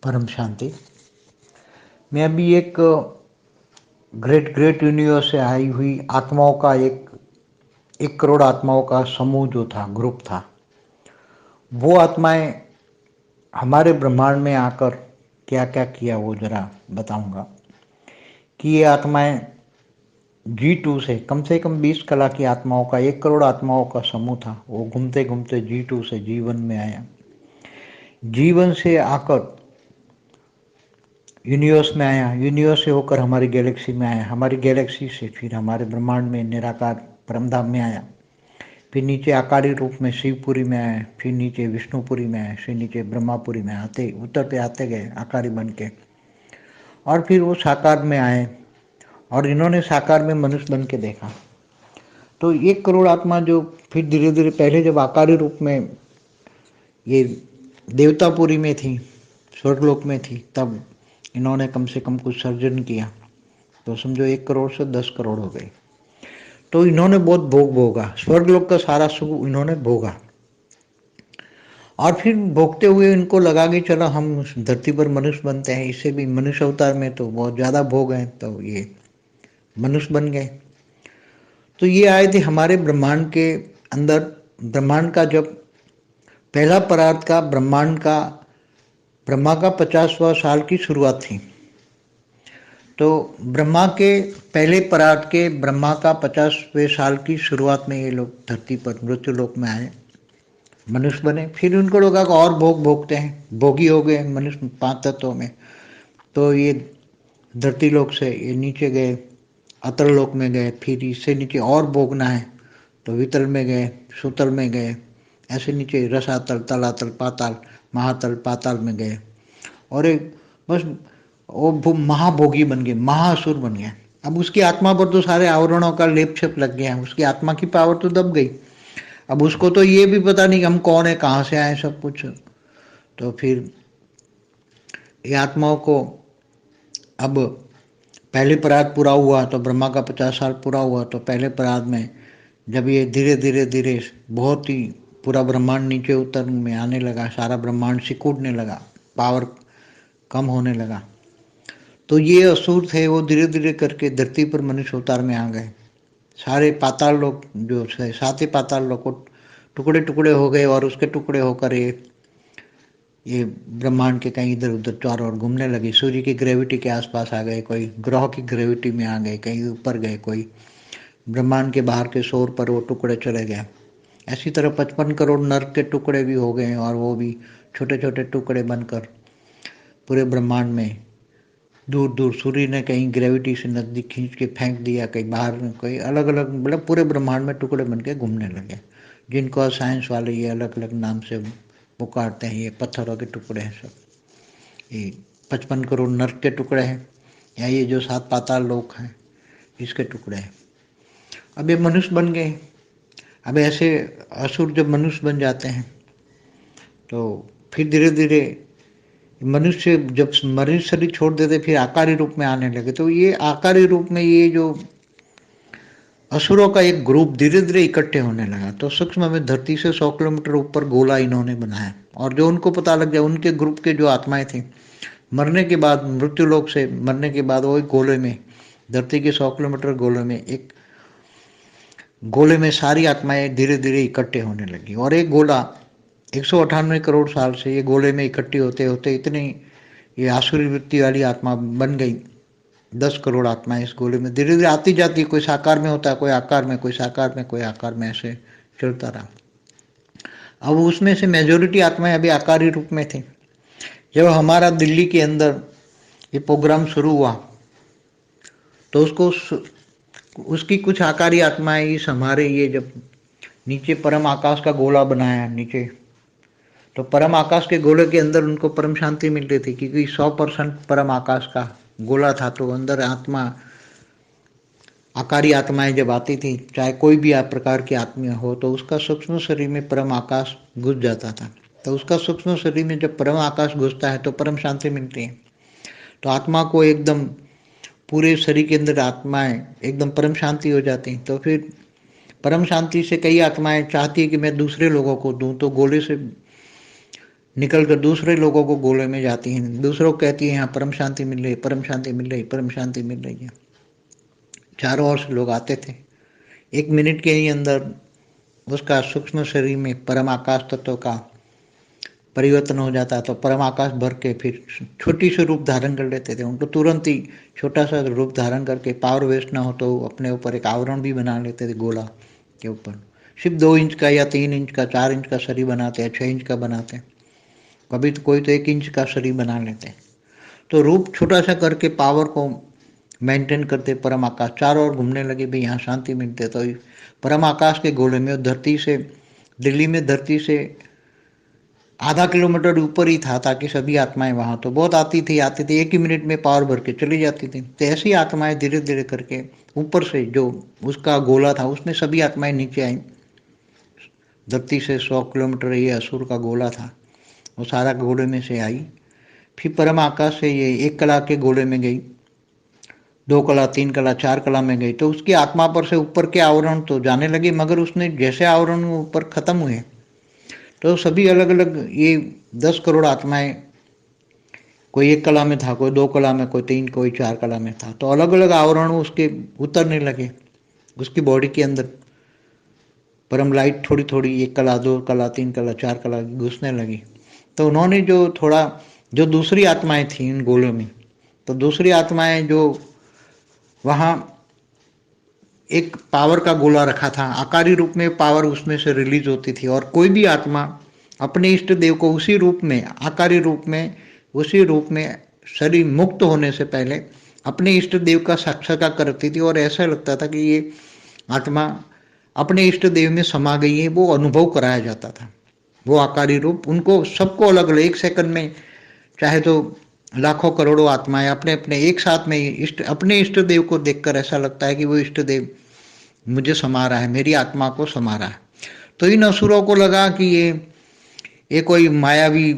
परम शांति। मैं अभी एक ग्रेट ग्रेट यूनिवर्स से आई हुई आत्माओं का एक करोड़ आत्माओं का समूह जो था, ग्रुप था, वो आत्माएं हमारे ब्रह्मांड में आकर क्या क्या किया वो जरा बताऊंगा। कि ये आत्माएं G2 से कम 20 कला की आत्माओं का, 1 करोड़ आत्माओं का समूह था। वो घूमते घूमते G2 से जीवन में आया, जीवन से आकर यूनिवर्स में आया, यूनिवर्स से होकर हमारी गैलेक्सी में आया, हमारी गैलेक्सी से फिर हमारे ब्रह्मांड में निराकार परमधाम में आया, फिर नीचे आकारी रूप में शिवपुरी में आए, फिर नीचे विष्णुपुरी में आए, फिर नीचे ब्रह्मापुरी में आते उतरते आते गए आकारी बन के, और फिर वो साकार में आए और इन्होंने साकार में मनुष्य बन के देखा। तो 1 करोड़ आत्मा जो फिर धीरे धीरे, पहले जब आकारी रूप में ये देवतापुरी में थी, स्वर्गलोक में थी, तब इन्होंने कम से कम कुछ सर्जन किया, तो समझो 1 करोड़ से 10 करोड़ हो गए। तो इन्होंने बहुत भोग भोगा, स्वर्गलोक का सारा सुख इन्होंने भोगा, और फिर भोगते हुए इनको लगा कि चलो हम धरती पर मनुष्य बनते हैं, इससे भी मनुष्य अवतार में तो बहुत ज़्यादा भोग हैं, तो ये मनुष्य बन गए। तो ये आए थे हमारे ब्रह्मांड के अंदर। ब्रह्मांड का जब पहला परार्थ का ब्रह्मा का 50वां साल की शुरुआत थी। तो ब्रह्मा के पहले परार्थ के ब्रह्मा का 50वें साल की शुरुआत में ये लोग धरती पर मृत्यु लोक में आए, मनुष्य बने। फिर उनको लगा कि और भोग भोगते हैं, भोगी हो गए मनुष्य 5 तत्वों में। तो ये धरती लोक से ये नीचे गए, अतल लोक में गए, फिर इससे नीचे और भोगना है तो वितल में गए, सुतल में गए, ऐसे नीचे रसातल, तलातल, पाताल, महातल, पाताल में गए, और एक बस वो महाभोगी बन गए, महाअसुर बन गया। अब उसकी आत्मा पर तो सारे आवरणों का लेप छप लग गया, उसकी आत्मा की पावर तो दब गई। अब उसको तो ये भी पता नहीं कि हम कौन है, कहाँ से आए, सब कुछ। तो फिर ये आत्माओं को अब पहले पराग पूरा हुआ, तो ब्रह्मा का 50 साल पूरा हुआ, तो पहले पराग में जब ये धीरे धीरे धीरे बहुत ही पूरा ब्रह्मांड नीचे उतर में आने लगा, सारा ब्रह्मांड सिकुड़ने लगा, पावर कम होने लगा, तो ये असुर थे वो धीरे धीरे करके धरती पर मनुष्य अवतार में आ गए। सारे पाताल लोग जो 7 पाताल लोग को टुकड़े टुकड़े हो गए, और उसके टुकड़े होकर ये ब्रह्मांड के कहीं इधर उधर चारों ओर घूमने लगे, सूर्य की ग्रेविटी के आसपास आ गए, कोई ग्रह की ग्रेविटी में आ गए, कहीं ऊपर गए, कोई ब्रह्मांड के बाहर के शोर पर वो टुकड़े चले गए। ऐसी तरह 55 करोड़ नर्क के टुकड़े भी हो गए, और वो भी छोटे छोटे टुकड़े बनकर पूरे ब्रह्मांड में दूर दूर, सूर्य ने कहीं ग्रेविटी से नज़दीक खींच के फेंक दिया, कहीं बाहर में, कोई अलग अलग, मतलब पूरे ब्रह्मांड में टुकड़े बन के घूमने लगे, जिनको साइंस वाले ये अलग अलग नाम से पुकारते हैं। ये पत्थरों के टुकड़े हैं सब, ये 55 करोड़ नर्क के टुकड़े हैं, या ये जो 7 पाताल लोक हैं इसके टुकड़े हैं। अब ये मनुष्य बन गए। अब ऐसे असुर जब मनुष्य बन जाते हैं तो फिर धीरे धीरे मनुष्य जब मनुष्य शरीर छोड़ देते फिर आकारी रूप में आने लगे। तो ये आकारी रूप में ये जो असुरों का एक ग्रुप धीरे धीरे इकट्ठे होने लगा। तो सूक्ष्म में धरती से 100 किलोमीटर ऊपर गोला इन्होंने बनाया, और जो उनको पता लग गया, उनके ग्रुप के जो आत्माएं थी, मरने के बाद, मृत्यु लोक से मरने के बाद, वो एक गोले में, धरती के 100 किलोमीटर गोले में, एक गोले में सारी आत्माएं धीरे धीरे इकट्ठे होने लगी। और एक गोला 198 करोड़ साल से ये गोले में इकट्ठी होते होते इतनी ये आसुरी वृत्ति वाली आत्मा बन गई। 10 करोड़ आत्माएं इस गोले में धीरे धीरे आती जाती, कोई साकार में होता है, कोई आकार में, कोई साकार में, कोई आकार में, ऐसे चलता रहा। अब उसमें से मेजोरिटी आत्माएं अभी आकारी रूप में थी। जब हमारा दिल्ली के अंदर ये प्रोग्राम शुरू हुआ तो उसकी कुछ आकारी आत्माएं इस हमारे ये जब नीचे परम आकाश का गोला बनाया नीचे, तो परम आकाश के गोले के अंदर उनको परम शांति मिल रही थी, क्योंकि 100% परम आकाश का गोला था। तो अंदर आत्मा, आकारी आत्माएं जब आती थी, चाहे कोई भी प्रकार की आत्मा हो, तो उसका सूक्ष्म शरीर में परम आकाश घुस जाता था। तो उसका सूक्ष्म शरीर में जब परम आकाश घुसता है तो परम शांति मिलती है। तो आत्मा को एकदम पूरे शरीर के अंदर आत्माएं एकदम परम शांति हो जाती। तो फिर परम शांति से कई आत्माएं चाहती है कि मैं दूसरे लोगों को दूं, तो गोले से निकल कर दूसरे लोगों को गोले में जाती हैं, दूसरों को कहती है यहाँ परम शांति मिल रही, परम शांति मिल रही, परम शांति मिल रही है। चारों ओर से लोग आते थे। 1 मिनट के ही अंदर उसका सूक्ष्म शरीर में परम आकाश तत्व का परिवर्तन हो जाता, तो परम आकाश भर के फिर छोटी सी रूप धारण कर लेते थे। उनको तुरंत ही छोटा सा रूप धारण करके पावर वेस्ट ना हो तो अपने ऊपर एक आवरण भी बना लेते थे गोला के ऊपर। सिर्फ 2 इंच का या 3 इंच का 4 इंच का शरीर बनाते हैं, 6 इंच का बनाते हैं, कभी तो कोई तो 1 इंच का शरीर बना लेते हैं। तो रूप छोटा सा करके पावर को मेंटेन करते परम आकाश चारों ओर घूमने लगे, भाई यहाँ शांति मिलते। तो परम आकाश के गोले में धरती से, दिल्ली में धरती से आधा किलोमीटर ऊपर ही था, ताकि सभी आत्माएं वहां तो बहुत आती थी 1 ही मिनट में पावर भर के चली जाती थी। तो ऐसी आत्माएं धीरे धीरे करके ऊपर से जो उसका गोला था उसमें सभी आत्माएं नीचे आई। धरती से 100 किलोमीटर ये असुर का गोला था, वो सारा गोले में से आई। फिर परम आकाश से ये 1 कला के गोले में गई, 2 कला, 3 कला, 4 कला में गई। तो उसकी आत्मा पर से ऊपर के आवरण तो जाने लगे, मगर उसने जैसे आवरण ऊपर खत्म हुए तो सभी अलग अलग ये 10 करोड़ आत्माएं, कोई 1 कला में था, कोई 2 कला में, कोई 3, कोई 4 कला में था। तो अलग अलग आवरण उसके उतरने लगे उसकी बॉडी के अंदर। परम लाइट थोड़ी थोड़ी 1 कला, 2 कला, 3 कला, 4 कला घुसने लगी। तो उन्होंने जो दूसरी आत्माएं थी इन गोलों में, तो दूसरी आत्माएं जो वहाँ एक पावर का गोला रखा था, आकारी रूप में पावर उसमें से रिलीज होती थी। और कोई भी आत्मा अपने इष्ट देव को उसी रूप में, आकारी रूप में, उसी रूप में शरीर मुक्त होने से पहले अपने इष्ट देव का साक्षात्कार करती थी। और ऐसा लगता था कि ये आत्मा अपने इष्ट देव में समा गई है, वो अनुभव कराया जाता था। वो आकारी रूप उनको सबको अलग अलग 1 सेकंड में, चाहे तो लाखों करोड़ों आत्माएं अपने अपने एक साथ में अपने इष्ट देव को देखकर ऐसा लगता है कि वो इष्ट देव मुझे समा रहा है, मेरी आत्मा को समा रहा है। तो इन असुरों को लगा कि ये कोई मायावी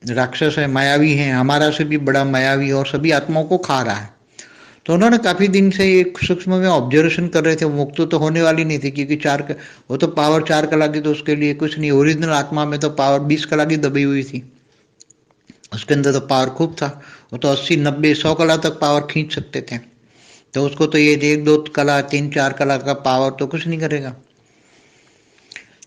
राक्षस है, मायावी है, हमारा से भी बड़ा मायावी, और सभी आत्माओं को खा रहा है। तो उन्होंने काफी दिन से एक सूक्ष्म में ऑब्जर्वेशन कर रहे थे। मुक्त तो होने वाली नहीं थी, क्योंकि वो तो पावर 4 कला की, तो उसके लिए कुछ नहीं। ओरिजिनल आत्मा में तो पावर 20 कला की दबी हुई थी, उसके अंदर तो पावर खूब था। वो तो 80, 90, 100 कला तक पावर खींच सकते थे। तो उसको तो ये 1, 2 कला, 3, 4 कला का पावर तो कुछ नहीं करेगा।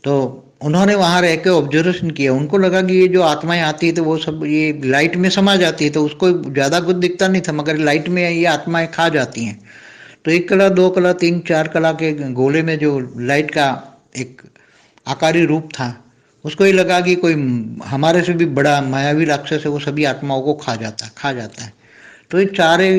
तो उन्होंने वहां रह के ऑब्जर्वेशन किया। उनको लगा कि ये जो आत्माएं आती है तो वो सब ये लाइट में समा जाती है, तो उसको ज्यादा कुछ दिखता नहीं था, मगर लाइट में ये आत्माएं खा जाती हैं। तो 1 कला, 2 कला, 3, 4 कला के गोले में जो लाइट का एक आकारी रूप था, उसको ये लगा कि कोई हमारे से भी बड़ा मायावी राक्षस है, वो सभी आत्माओं को खा जाता है। तो ये चारे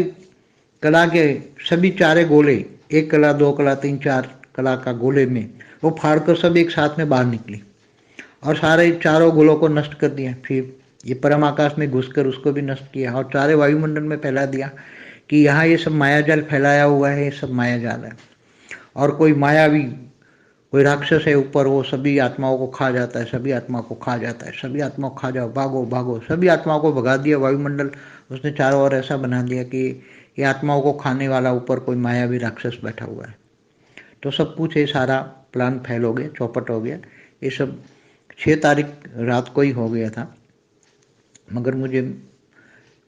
कला के सभी चारे गोले, 1 कला, 2 कला, 3, 4 कला का गोले में वो फाड़कर सब एक साथ में बाहर निकली और सारे चारों गोलों को नष्ट कर दिया। फिर ये परम आकाश में घुसकर उसको भी नष्ट किया और चारे वायुमंडल में फैला दिया कि यहाँ ये सब मायाजाल फैलाया हुआ है, ये सब मायाजाल है। और कोई मायावी, कोई राक्षस है ऊपर, वो सभी आत्माओं को खा जाता है, सभी आत्माओं को खा जाता है, सभी आत्माओं को खा जाओ, भागो भागो। सभी आत्माओं को भगा दिया वायुमंडल उसने चारों ओर ऐसा बना दिया कि ये आत्माओं को खाने वाला ऊपर कोई मायावी राक्षस बैठा हुआ है। तो सब कुछ ये सारा प्लान फेल हो गया, चौपट हो गया। ये सब 6 तारीख रात को ही हो गया था, मगर मुझे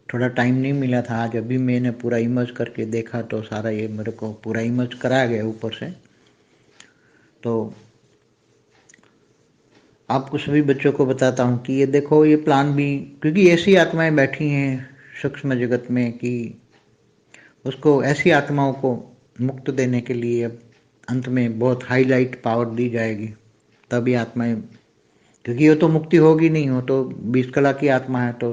थोड़ा टाइम नहीं मिला था। आज अभी मैंने पूरा इमर्ज करके देखा तो सारा ये मेरे को पूरा इमर्ज कराया गया ऊपर से। तो आपको सभी बच्चों को बताता हूँ कि ये देखो, ये प्लान भी, क्योंकि ऐसी आत्माएं बैठी हैं सूक्ष्म जगत में कि उसको ऐसी आत्माओं को मुक्त देने के लिए अब अंत में बहुत हाईलाइट पावर दी जाएगी, तब ये आत्माएं, क्योंकि ये तो मुक्ति होगी नहीं। हो तो 20 कला की आत्मा है तो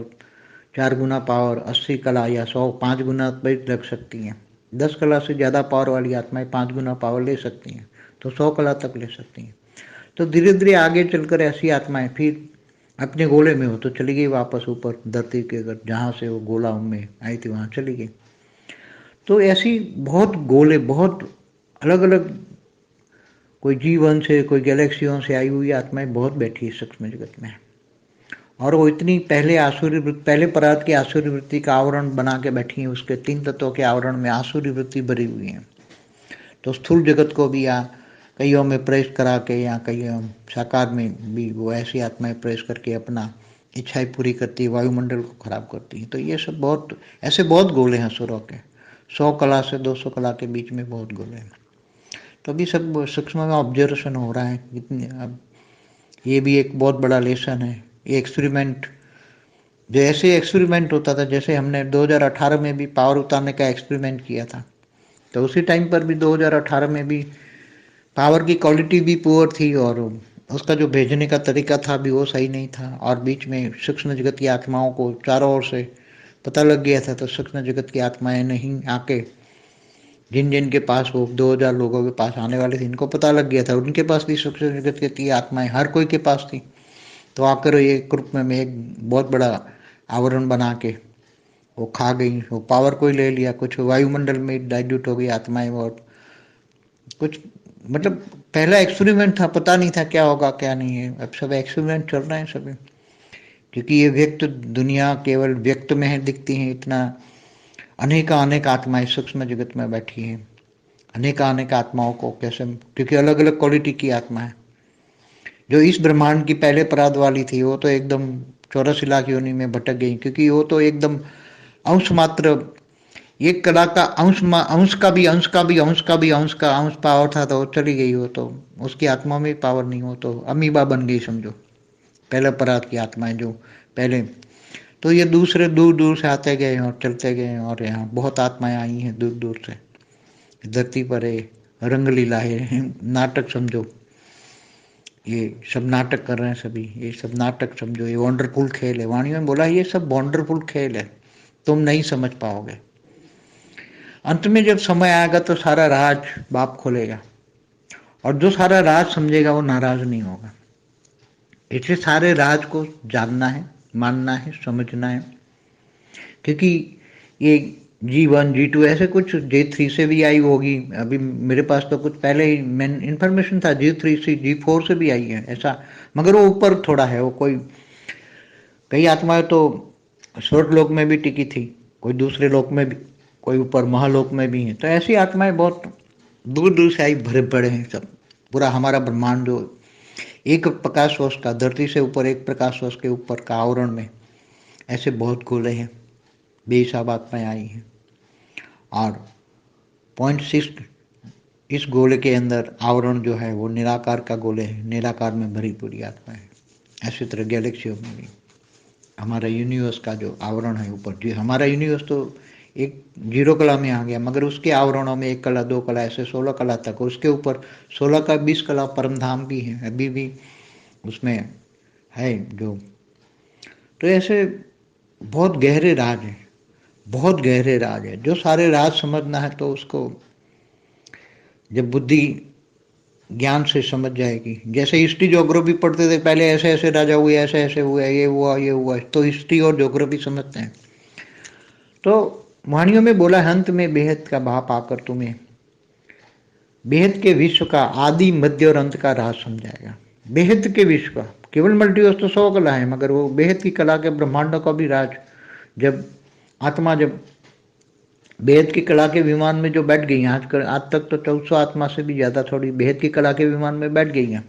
4 गुना पावर, 80 कला या 100, 5 गुना पर लग सकती हैं। 10 कला से ज़्यादा पावर वाली आत्माएं 5 गुना पावर ले सकती हैं, तो 100 कला तक ले सकती हैं। तो धीरे धीरे आगे चलकर ऐसी आत्माएं फिर अपने गोले में हो तो चली गई वापस ऊपर धरती के, अगर जहाँ से वो गोला में आई थी वहाँ चली गई। तो ऐसी बहुत गोले, बहुत अलग अलग, कोई जीवन से, कोई गैलेक्सियों से आई हुई आत्माएं बहुत बैठी है सूक्ष्म जगत में। और वो इतनी पहले परात की आसुरी वृत्ति का आवरण बना के बैठी है, उसके 3 तत्वों के आवरण में आसुरी वृत्ति भरी हुई है। तो स्थूल जगत को भी या कईयों में प्रवेश करा के, या कई साकार में भी वो ऐसी आत्माएं प्रवेश करके अपना इच्छाएं पूरी करती है, वायुमंडल को खराब करती है। तो ये सब बहुत ऐसे बहुत गोले हैं सुरों के, 100 कला से 200 कला के बीच में बहुत गोले हैं। तो अभी सब सूक्ष्म में ऑब्जर्वेशन हो रहा है कितने। अब ये भी एक बहुत बड़ा लेसन है। ये एक्सपेरिमेंट जो ऐसे एक्सपेरिमेंट होता था, जैसे हमने 2018 में भी पावर उतारने का एक्सपेरिमेंट किया था, तो उसी टाइम पर भी 2018 में भी पावर की क्वालिटी भी पुअर थी और उसका जो भेजने का तरीका था भी वो सही नहीं था। और बीच में सूक्ष्म जगत की आत्माओं को चारों ओर से पता लग गया था। तो सूक्ष्म जगत की आत्माएं नहीं आके, जिन जिन के पास वो 2000 लोगों के पास आने वाले थे, इनको पता लग गया था, उनके पास भी सूक्ष्म जगत की आत्माएं हर कोई के पास थी। तो आकर ये ग्रुप में एक बहुत बड़ा आवरण बना के वो खा गई, वो पावर को ही ले लिया, कुछ वायुमंडल में डाइल्यूट हो गई आत्माएं, और कुछ मतलब पहला एक्सपेरिमेंट था, पता नहीं था क्या होगा क्या नहीं है। अब सब एक्सपेरिमेंट चल रहे हैं सभी, क्योंकि ये व्यक्त दुनिया केवल व्यक्त में है दिखती है। इतना अनेक आत्माएं सूक्ष्म जगत में बैठी हैं, अनेक आत्माओं को कैसे, क्योंकि अलग अलग क्वालिटी की आत्मा है। जो इस ब्रह्मांड की पहले परात वाली थी वो तो एकदम 84 लाख योनि में भटक गई, क्योंकि वो तो एकदम अंश मात्र, एक कला का अंश का भी अंश का भी अंश का भी अंश का अंश पावर था, तो वो चली गई। वो तो उसकी आत्मा में पावर नहीं, हो तो अमीबा बन गई समझो, पहले परात की आत्माएं जो पहले। तो ये दूसरे दूर दूर से आते गए और चलते गए, और यहाँ बहुत आत्माएं आई हैं दूर दूर से। धरती पर रंगलीला है, नाटक समझो, ये सब नाटक कर रहे हैं सभी, ये सब नाटक समझो, ये वंडरफुल खेल है। वाणियों में बोला ये सब वंडरफुल खेल है, तुम नहीं समझ पाओगे। अंत में जब समय आएगा तो सारा राज बाप खोलेगा, और जो सारा राज समझेगा वो नाराज नहीं होगा। इसलिए सारे राज को जानना है, मानना है, समझना है। क्योंकि ये G1 G2 ऐसे कुछ J3 से भी आई होगी। अभी मेरे पास तो कुछ पहले ही मैन इन्फॉर्मेशन था, G3 से G4 से भी आई है ऐसा, मगर वो ऊपर थोड़ा है। वो कोई कई आत्माएं तो स्वर्ग लोक में भी टिकी थी, कोई दूसरे लोक में भी, कोई ऊपर महालोक में भी है। तो ऐसी आत्माएं बहुत दूर दूर से आई, भरे पड़े हैं सब। पूरा हमारा ब्रह्मांड जो एक प्रकाश वर्ष का, धरती से ऊपर एक प्रकाश वर्ष के ऊपर का आवरण में ऐसे बहुत गोले हैं, बेहिसाब आत्माएं आई हैं। और 0.6 इस गोले के अंदर आवरण जो है वो निराकार का गोले है, निराकार में भरी पूरी आत्मा है। ऐसी तरह गैलेक्सियों में भी हमारा यूनिवर्स का जो आवरण है ऊपर, जी हमारा यूनिवर्स तो एक 0 कला में आ गया, मगर उसके आवरणों में 1 कला 2 कला ऐसे 16 कला तक, उसके ऊपर 16 का 20 कला परम धाम भी है, अभी भी उसमें है जो। तो ऐसे बहुत गहरे राज है, बहुत गहरे राज है। जो सारे राज समझना है तो उसको जब बुद्धि ज्ञान से समझ जाएगी। जैसे हिस्ट्री ज्योग्राफी पढ़ते थे पहले, ऐसे ऐसे राजा हुए, ऐसे ऐसे हुए, ये हुआ ये हुआ, तो हिस्ट्री और ज्योग्राफी समझते हैं। तो वाणियों में बोला, अंत में बेहद का भाव आकर तुम्हें बेहद के विश्व का आदि मध्य और अंत का राज समझाएगा। बेहद के विश्व का, केवल मल्टीवर्स तो 100 कला है, मगर वो बेहद की कला के ब्रह्मांडों का भी राज, जब आत्मा जब बेहद की कला के विमान में जो बैठ गई हैं, आज तक तो 1400 आत्मा से भी ज़्यादा थोड़ी बेहद की कला के विमान में बैठ गई हैं।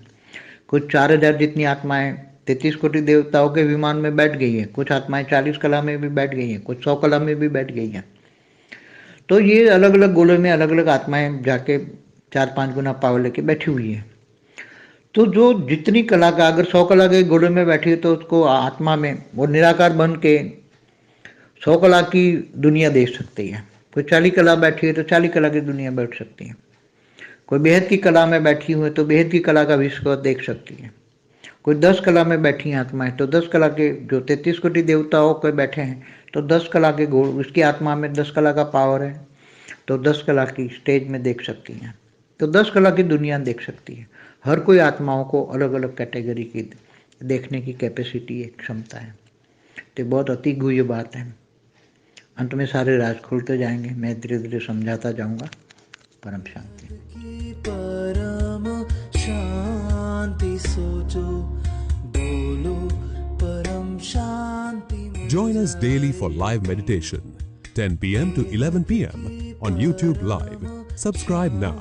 कुछ 4000 जितनी आत्माएं 33 कोटि देवताओं के विमान में बैठ गई हैं, कुछ आत्माएं 40 कला में भी बैठ गई हैं, कुछ 100 कला में भी बैठ गई हैं। तो ये अलग अलग गोलों में अलग अलग आत्माएं जाके 4-5 गुना पावर लेके बैठी हुई है। तो जो जितनी कला का, अगर 100 कला के गोले में बैठी है तो उसको आत्मा में वो निराकार बन के 100 कला की दुनिया देख सकती है। कोई 40 कला बैठी है तो 40 कला की दुनिया बैठ सकती है। कोई बेहद की कला में बैठी हुई है तो बेहद की कला का विश्व देख सकती है। कोई 10 कला में बैठी है आत्माएं तो 10 कला के, जो 33 कोटि देवताओं के बैठे हैं तो 10 कला के गोल, उसकी आत्मा में 10 कला का पावर है, तो 10 कला की स्टेज में देख सकती हैं, तो 10 कला की दुनिया देख सकती है। हर कोई आत्माओं को अलग अलग कैटेगरी की देखने की कैपेसिटी है, क्षमता है। तो बहुत अति गुह्य बात है। अंत में सारे राज खुलते जाएंगे, मैं धीरे धीरे समझाता जाऊंगा। परम शांति। परम शांति सोचो, बोलो परम शांति। Join us daily for live meditation, 10 p.m. to 11 p.m. on YouTube Live. Subscribe now.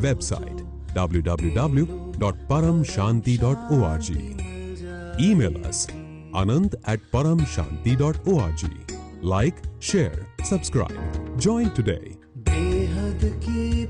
Website www.paramshanti.org. Email us anand@paramshanti.org. Like, share, subscribe. Join today. बेहद की